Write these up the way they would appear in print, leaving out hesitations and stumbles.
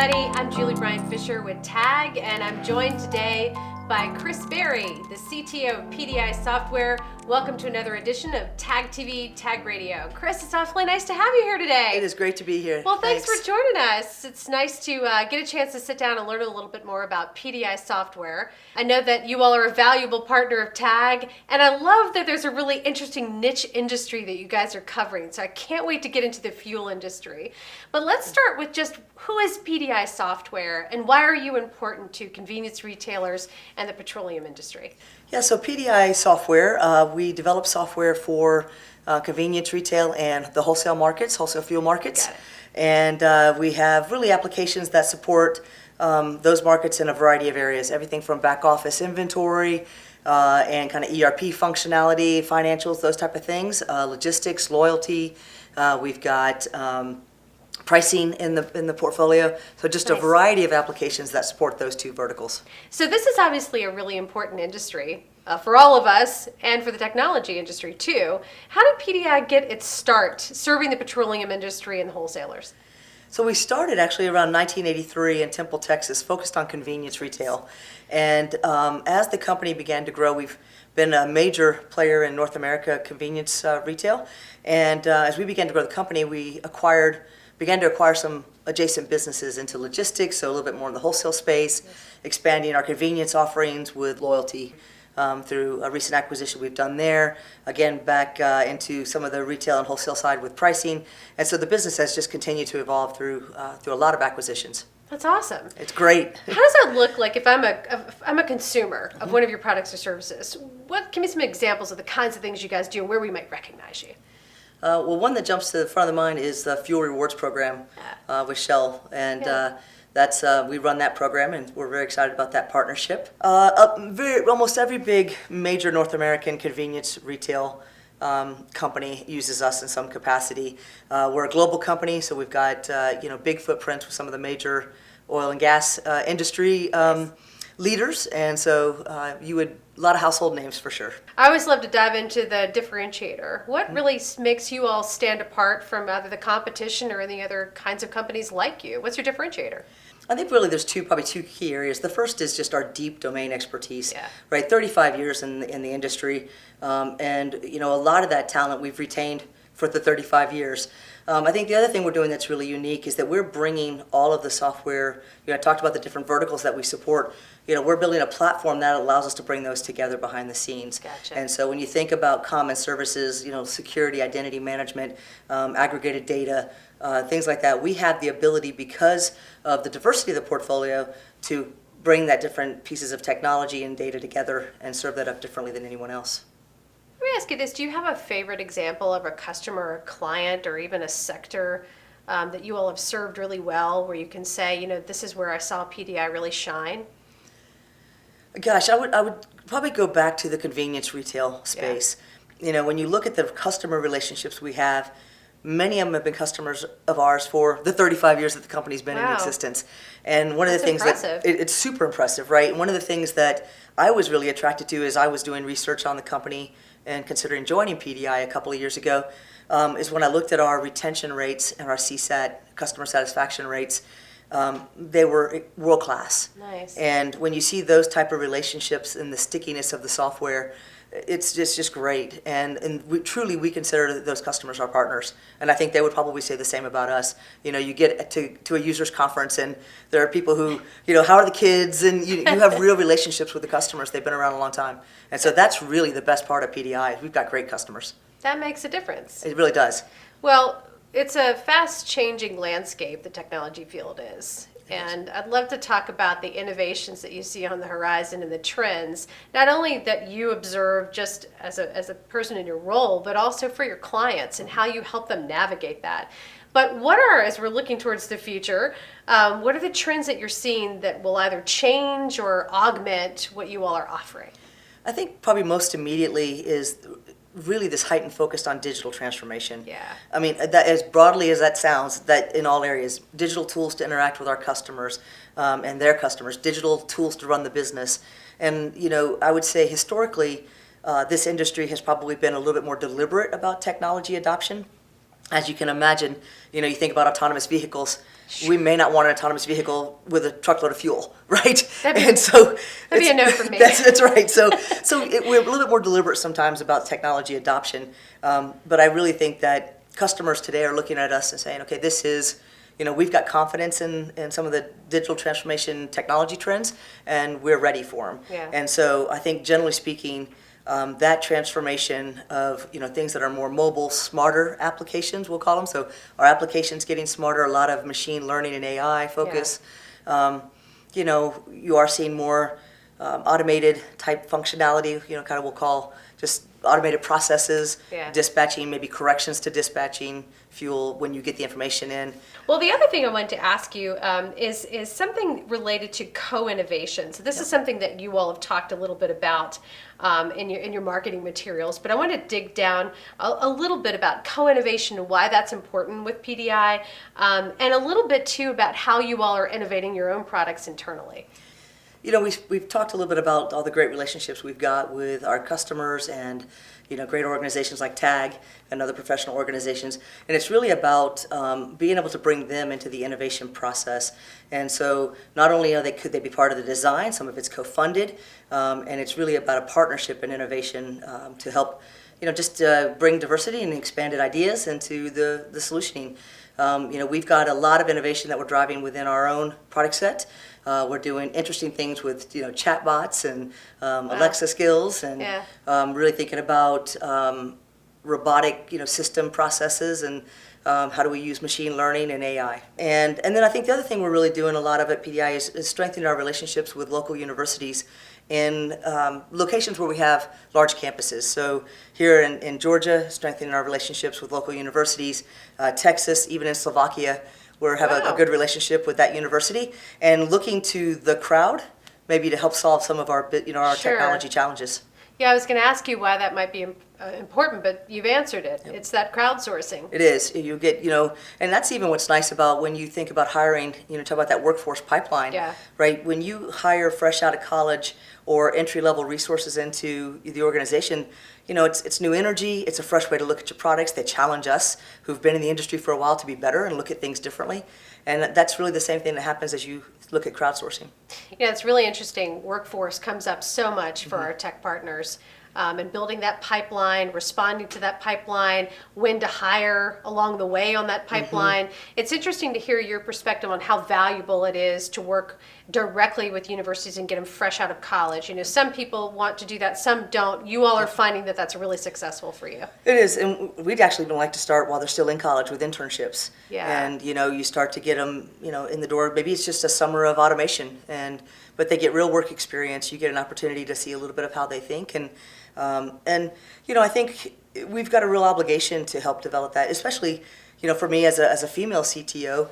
everybody. I'm Julie Bryant-Fisher with TAG, and I'm joined today by Chris Berry, the CTO of PDI Software. Welcome to another edition of TAG TV, TAG Radio. Chris, it's awfully nice to have you here today. It is great to be here. Well, thanks for joining us. It's nice to get a chance to sit down and learn a little bit more about PDI Software. I know that you all are a valuable partner of TAG, and I love that there's a really interesting niche industry that you guys are covering, so I can't wait to get into the fuel industry. But let's start with just who is PDI Software, and why are you important to convenience retailers and the petroleum industry? Yeah, so PDI Software, we develop software for convenience retail and the wholesale markets, wholesale fuel markets. Got it. And we have really applications that support those markets in a variety of areas, everything from back office inventory and kind of ERP functionality, financials, those type of things, logistics, loyalty. We've got pricing in the portfolio, so just Nice. a variety of applications that support those two verticals. So this is obviously a really important industry for all of us and for the technology industry too. How did PDI get its start serving the petroleum industry and the wholesalers? So we started actually around 1983 in Temple, Texas, focused on convenience retail. And as the company began to grow, we've been a major player in North America convenience retail. And as we began to grow the company, we began to acquire some adjacent businesses into logistics, so a little bit more in the wholesale space, expanding our convenience offerings with loyalty through a recent acquisition we've done there. Again, back into some of the retail and wholesale side with pricing. And so the business has just continued to evolve through a lot of acquisitions. That's awesome. It's great. How does that look like if I'm a consumer of one of your products or services? Give me some examples of the kinds of things you guys do and where we might recognize you. Well, one that jumps to the front of the mind is the Fuel Rewards program with Shell, and that's we run that program, and we're very excited about that partnership. Almost every big major North American convenience retail company uses us in some capacity. We're a global company, so we've got big footprints with some of the major oil and gas industry leaders, and so a lot of household names for sure. I always love to dive into the differentiator. What really makes you all stand apart from either the competition or any other kinds of companies like you? What's your differentiator? I think really there's probably two key areas. The first is just our deep domain expertise, Yeah. right? 35 years in the industry, and a lot of that talent we've retained for the 35 years. I think the other thing we're doing that's really unique is that we're bringing all of the software. I talked about the different verticals that we support. We're building a platform that allows us to bring those together behind the scenes. Gotcha. And so when you think about common services, security, identity management, aggregated data, things like that, we have the ability, because of the diversity of the portfolio, to bring that different pieces of technology and data together and serve that up differently than anyone else. Let me ask you this. Do you have a favorite example of a customer or a client or even a sector that you all have served really well where you can say, this is where I saw PDI really shine? Gosh, I would probably go back to the convenience retail space. Yeah. When you look at the customer relationships we have, many of them have been customers of ours for the 35 years that the company's been in existence. And one of the things impressive. It's super impressive, right? And one of the things that I was really attracted to as I was doing research on the company and considering joining PDI a couple of years ago, is when I looked at our retention rates and our CSAT, customer satisfaction rates. They were world class. Nice. And when you see those type of relationships and the stickiness of the software, it's just great. And we consider those customers our partners. And I think they would probably say the same about us. You get to a users conference and there are people who, how are the kids? And you have real relationships with the customers. They've been around a long time. And so that's really the best part of PDI. We've got great customers. That makes a difference. It really does. Well, it's a fast-changing landscape, the technology field is. And I'd love to talk about the innovations that you see on the horizon and the trends, not only that you observe just as a person in your role, but also for your clients and how you help them navigate that. But as we're looking towards the future, what are the trends that you're seeing that will either change or augment what you all are offering? I think probably most immediately is really this heightened focus on digital transformation. Yeah. I mean, that, as broadly as that sounds, that in all areas, digital tools to interact with our customers and their customers, digital tools to run the business. And, I would say historically, this industry has probably been a little bit more deliberate about technology adoption. as you can imagine, you think about autonomous vehicles. We may not want an autonomous vehicle with a truckload of fuel, right? That'd be a no for me. That's right. We're a little bit more deliberate sometimes about technology adoption. But I really think that customers today are looking at us and saying, okay, this is, we've got confidence in some of the digital transformation technology trends, and we're ready for them. Yeah. And so I think, generally speaking, that transformation of things that are more mobile, smarter applications, we'll call them. So our applications getting smarter, a lot of machine learning and AI focus. You are seeing more automated type functionality. Kind of we'll call just automated processes, dispatching, maybe corrections to dispatching fuel when you get the information in. Well, the other thing I wanted to ask you is something related to co-innovation. So this is something that you all have talked a little bit about in your marketing materials, but I want to dig down a little bit about co-innovation and why that's important with PDI, and a little bit too about how you all are innovating your own products internally. We've talked a little bit about all the great relationships we've got with our customers and great organizations like TAG and other professional organizations, and it's really about being able to bring them into the innovation process. And so not only could they be part of the design, some of it's co-funded, and it's really about a partnership and innovation to help just bring diversity and expanded ideas into the solutioning. We've got a lot of innovation that we're driving within our own product set. We're doing interesting things with chatbots and Alexa skills, and really thinking about robotic system processes and how do we use machine learning and AI. And then I think the other thing we're really doing a lot of at PDI is strengthening our relationships with local universities in locations where we have large campuses. So here in Georgia, strengthening our relationships with local universities, Texas, even in Slovakia, we have a good relationship with that university, and looking to the crowd maybe to help solve some of our our technology challenges. Yeah, I was going to ask you why that might be important, but you've answered it. Yep. It's that crowdsourcing. It is. You get, and that's even what's nice about when you think about hiring, talk about that workforce pipeline, right? When you hire fresh out of college or entry-level resources into the organization, it's new energy. It's a fresh way to look at your products. They challenge us who've been in the industry for a while to be better and look at things differently. And that's really the same thing that happens as you look at crowdsourcing. Yeah, it's really interesting. Workforce comes up so much for our tech partners. And building that pipeline, responding to that pipeline, when to hire along the way on that pipeline. It's interesting to hear your perspective on how valuable it is to work directly with universities and get them fresh out of college. Some people want to do that, some don't. You all are finding that that's really successful for you. It is, and we'd actually like to start while they're still in college with internships. Yeah. And you start to get them, in the door. Maybe it's just a summer of automation, but they get real work experience. You get an opportunity to see a little bit of how they think, and I think we've got a real obligation to help develop that, especially, for me as a female CTO,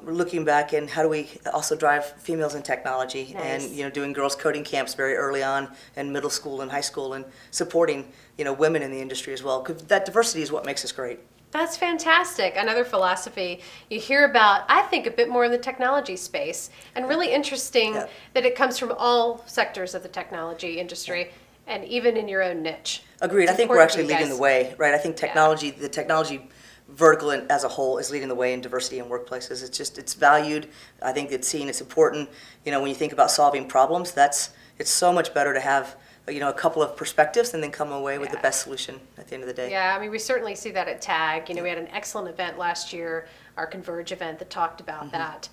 looking back and how do we also drive females in technology. Nice. And, doing girls coding camps very early on in middle school and high school, and supporting, women in the industry as well, because that diversity is what makes us great. That's fantastic. Another philosophy you hear about, I think, a bit more in the technology space, and really interesting that it comes from all sectors of the technology industry. And even in your own niche. Agreed. I think we're actually leading the way, right? I think technology, the technology vertical as a whole is leading the way in diversity in workplaces. It's valued. I think it's seen, it's important. When you think about solving problems, it's so much better to have a couple of perspectives and then come away with the best solution at the end of the day. Yeah, I mean, we certainly see that at TAG. We had an excellent event last year, our Converge event, that talked about that.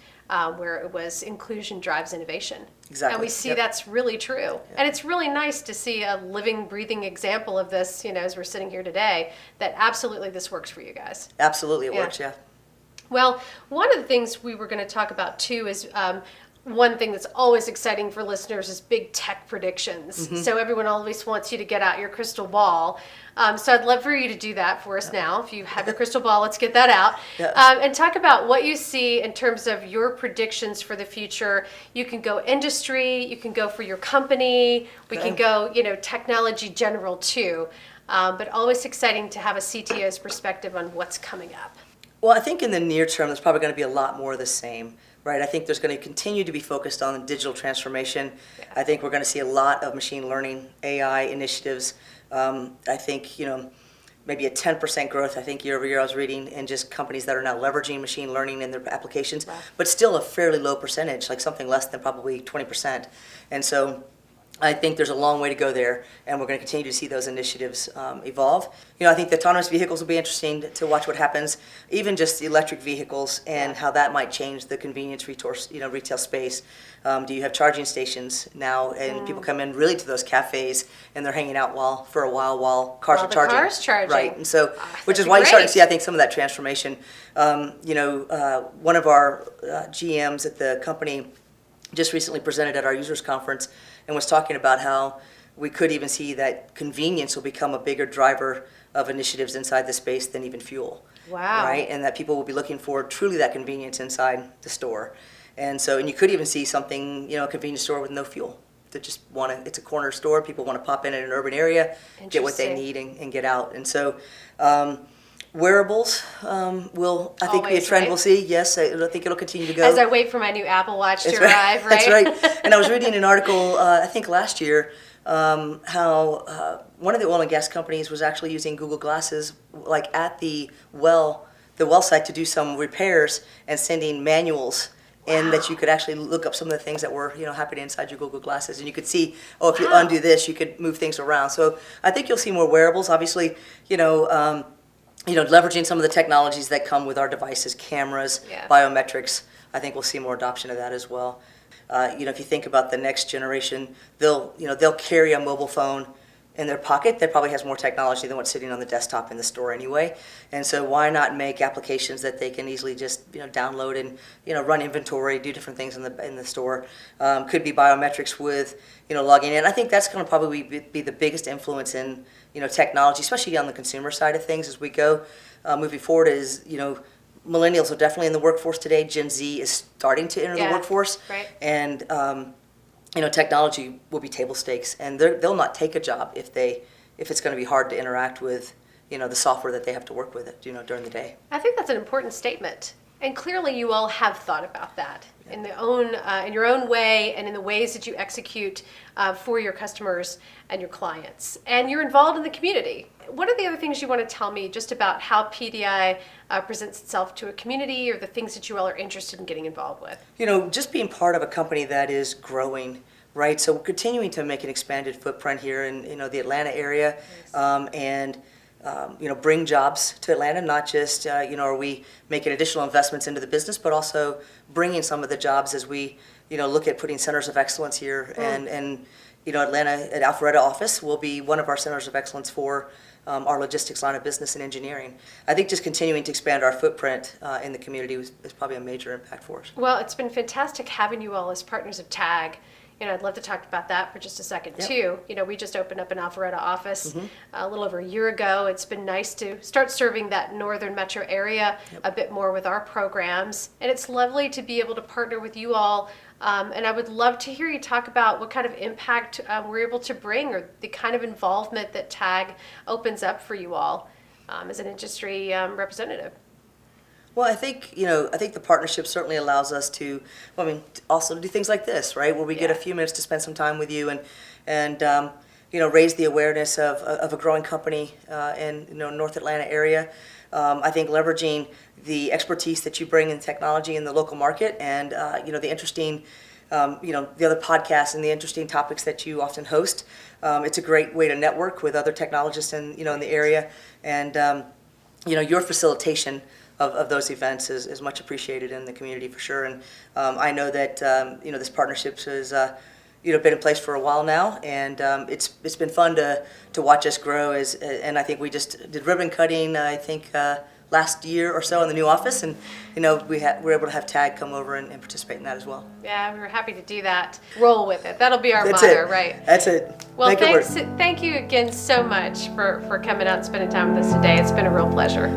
Where it was inclusion drives innovation. Exactly. And we see that's really true. And it's really nice to see a living, breathing example of this, as we're sitting here today, that absolutely this works for you guys. Absolutely, it works, yeah. Well, one of the things we were going to talk about too is one thing that's always exciting for listeners is big tech predictions. So everyone always wants you to get out your crystal ball. So I'd love for you to do that for us now. If you have your crystal ball, let's get that out. And talk about what you see in terms of your predictions for the future. You can go industry, you can go for your company, we can go, technology general too. But always exciting to have a CTO's perspective on what's coming up. Well, I think in the near term, there's probably going to be a lot more of the same. Right, I think there's going to continue to be focused on digital transformation. I think we're going to see a lot of machine learning, AI initiatives. I think, maybe a 10% growth, I think, year over year I was reading, in just companies that are now leveraging machine learning in their applications, Wow. but still a fairly low percentage, like something less than probably 20%. And so I think there's a long way to go there, and we're going to continue to see those initiatives evolve. I think the autonomous vehicles will be interesting to watch what happens, even just the electric vehicles and how that might change the convenience retail space. Do you have charging stations now, and people come in really to those cafes, and they're hanging out for a while while cars While are the charging. car's charging. Right, and so, which that'd is be why you're starting great. to see, I think, some of that transformation. One of our GMs at the company just recently presented at our users conference and was talking about how we could even see that convenience will become a bigger driver of initiatives inside the space than even fuel. Wow. Right? And that people will be looking for truly that convenience inside the store. And you could even see something, a convenience store with no fuel. That just it's a corner store, people want to pop in an urban area, get what they need and get out. And so wearables will, I think, be a Always, trend right? we'll see. Yes, I think it'll continue to go. As I wait for my new Apple Watch to That's arrive, right? That's right. And I was reading an article, I think last year, how one of the oil and gas companies was actually using Google Glasses, like at the well site, to do some repairs and sending manuals. And that you could actually look up some of the things that were, happening inside your Google Glasses, and you could see, if you undo this, you could move things around. So I think you'll see more wearables. Obviously, leveraging some of the technologies that come with our devices, cameras, biometrics. I think we'll see more adoption of that as well. If you think about the next generation, they'll carry a mobile phone in their pocket that probably has more technology than what's sitting on the desktop in the store anyway. And so why not make applications that they can easily just download and run inventory, do different things in the store. Could be biometrics with logging in. I think that's going to probably be the biggest influence in technology, especially on the consumer side of things as we go moving forward. Is millennials are definitely in the workforce today. Gen Z is starting to enter the workforce, right. And technology will be table stakes, and they'll not take a job if it's going to be hard to interact with the software that they have to work with during the day. I think that's an important statement, and clearly you all have thought about that in your own way and in the ways that you execute for your customers and your clients, and you're involved in the community. What are the other things you want to tell me just about how PDI presents itself to a community, or the things that you all are interested in getting involved with? Just being part of a company that is growing, right? So we're continuing to make an expanded footprint here in the Atlanta area, and bring jobs to Atlanta. Not just are we making additional investments into the business, but also bringing some of the jobs as we look at putting centers of excellence here, and Atlanta at Alpharetta office will be one of our centers of excellence for our logistics line of business and engineering. I think just continuing to expand our footprint in the community is probably a major impact for us. Well, it's been fantastic having you all as partners of TAG. I'd love to talk about that for just a second, too. We just opened up an Alpharetta office a little over a year ago. It's been nice to start serving that northern metro area a bit more with our programs. And it's lovely to be able to partner with you all. And I would love to hear you talk about what kind of impact we're able to bring, or the kind of involvement that TAG opens up for you all as an industry representative. Well, I think the partnership certainly allows us to, also do things like this, right, where we get a few minutes to spend some time with you and raise the awareness of a growing company in North Atlanta area. I think leveraging the expertise that you bring in technology in the local market, and the interesting, the other podcasts and the interesting topics that you often host. It's a great way to network with other technologists in the area, and your facilitation of those events is much appreciated in the community for sure. And I know that this partnership has been in place for a while now, and it's been fun to watch us grow. And I think we just did ribbon cutting, I think last year or so in the new office, and we're able to have TAG come over and participate in that as well. Yeah, we were happy to do that. Roll with it. That'll be our That's motto, it. right? That's it. Well, Make it work. thank you again so much for coming out and spending time with us today. It's been a real pleasure.